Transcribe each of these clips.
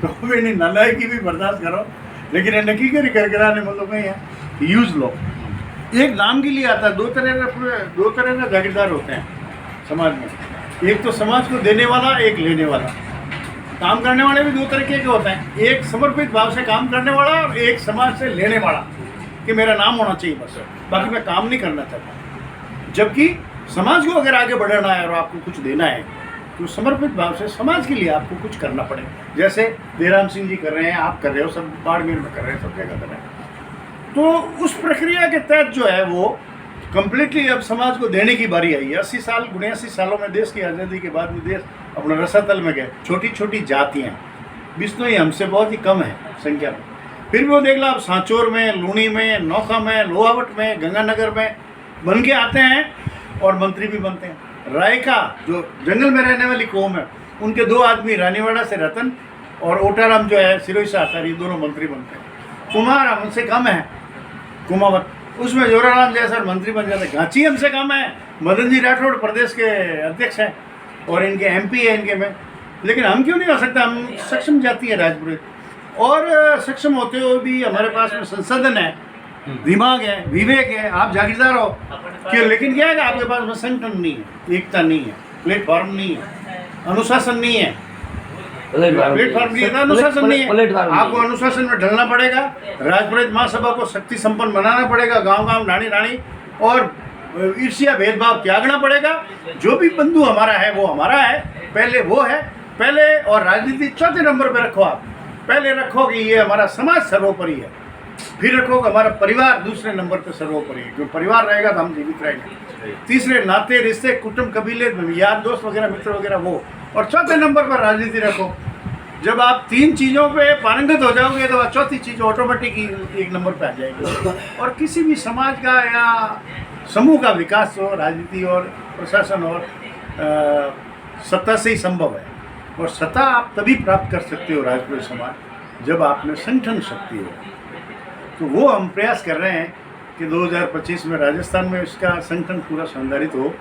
तो એની નાલાયકી भी बर्दाश्त करो, लेकिन ये नक्की करी करने मतलब नहीं है, यूज लो। एक नाम के लिए आता है। दो तरह का जागीरदार होते हैं समाज में। एक तो समाज को देने वाला, एक लेने वाला। काम करने वाले भी दो तरीके के होते हैं, एक समर्पित भाव से काम करने वाला और एक समाज से लेने वाला कि मेरा नाम होना चाहिए बस, बाकी मैं काम नहीं करना चाहता। जबकि समाज को अगर आगे बढ़ाना है और आपको कुछ देना है तो समर्पित भाव से समाज के लिए आपको कुछ करना पड़ेगा। जैसे देराम सिंह जी कर रहे हैं, आप कर रहे हो, सब बाड़मेर में कर रहे हैं, सब जगह कर रहे हैं। तो उस प्रक्रिया के तहत जो है वो कम्प्लीटली अब समाज को देने की बारी आई है। 89 सालों में देश की आज़ादी के बाद में देश अपने रसातल में गए। छोटी छोटी जातियाँ बिश्नोई हमसे बहुत ही कम है संख्या में, फिर भी वो देख लो आप सांचौर में, लूणी में, नौखा में, लोहावट में, गंगानगर में बन के आते हैं और मंत्री भी बनते हैं। रायका जो जंगल में रहने वाली कौम है, उनके 2 आदमी रानीवाड़ा से रतन और ओटाराम जो है सिरोही से आता है, ये दोनों मंत्री बनते हैं। कुमार हमसे कम है, कुमावत, उसमें जोराराम जैसा मंत्री बन जाते हैं। घाची हमसे कम है, मदन जी राठौड़ प्रदेश के अध्यक्ष हैं और इनके MP है इनके में, लेकिन हम क्यों नहीं हो सकता? हम सक्षम जाति है राजपुरोहित, और सक्षम होते हुए भी हमारे पास में संसाधन है, दिमाग है, विवेक है। आप जागीरदार हो कि, लेकिन क्या है कि आपके पास में संगठन नहीं है, एकता नहीं है, प्लेटफॉर्म नहीं है, अनुशासन नहीं है। प्लेटफॉर्म नहीं है, अनुशासन नहीं है। आपको अनुशासन में ढलना पड़ेगा। राजपुरोहित महासभा को शक्ति संपन्न बनाना पड़ेगा, गांव गांव नानी नानी, और ईर्ष्या भेदभाव त्यागना पड़ेगा। जो भी बंधु हमारा है वो हमारा है, पहले वो है पहले, और राजनीति चौथे नंबर पे रखो। आप पहले रखो कि ये हमारा समाज सर्वोपरि है, फिर रखो कि हमारा परिवार दूसरे नंबर पे सर्वोपरि है। जो परिवार रहेगा तो हम जीवित रहेंगे। तीसरे नाते रिश्ते, कुटुंब, कबीले, यार दोस्त वगैरह, मित्र वगैरह वो, और चौथे नंबर पर राजनीति रखो। जब आप 3 चीज़ों पे पारंगत हो जाओगे तो चौथी चीज़ ऑटोमेटिक ही 1 नंबर पे आ जाएगी। और किसी भी समाज का या समूह का विकास हो राजनीति और प्रशासन और सत्ता से ही संभव है। और सत्ता आप तभी प्राप्त कर सकते हो राजपुरोहित समाज, जब आप में संगठन शक्ति हो। तो वो हम प्रयास कर रहे हैं कि 2025 में राजस्थान में इसका संगठन पूरा संधारित हो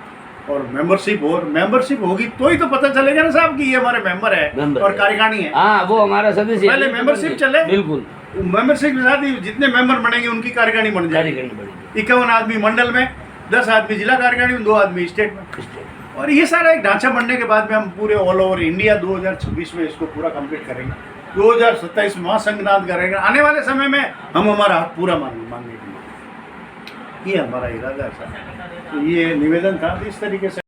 और मेंबरशिप हो। और मेंबरशिप होगी तो ही तो पता चलेगा ना साहब कि ये हमारे मेंबर है और कार्यकारिणी है। हाँ, वो हमारा सदस्य। पहले मेंबरशिप चले, बिल्कुल। मेंबरशिप के साथ ही जितने मेंबर बनेंगे उनकी कार्यकारिणी बन जाएगी। 51 आदमी मंडल में, 10 आदमी जिला कार्यकारिणी में, 2 आदमी स्टेट में। और ये सारा एक ढांचा बनने के बाद में हम पूरे ऑल ओवर इंडिया 2026 में इसको पूरा कंप्लीट करेंगे। 2027 में महासंघनाद करेंगे। आने वाले समय में हम हमारा हक पूरा मांगेंगे। ये हमारा इरादा है। तो ये निवेदन था इस तरीके से।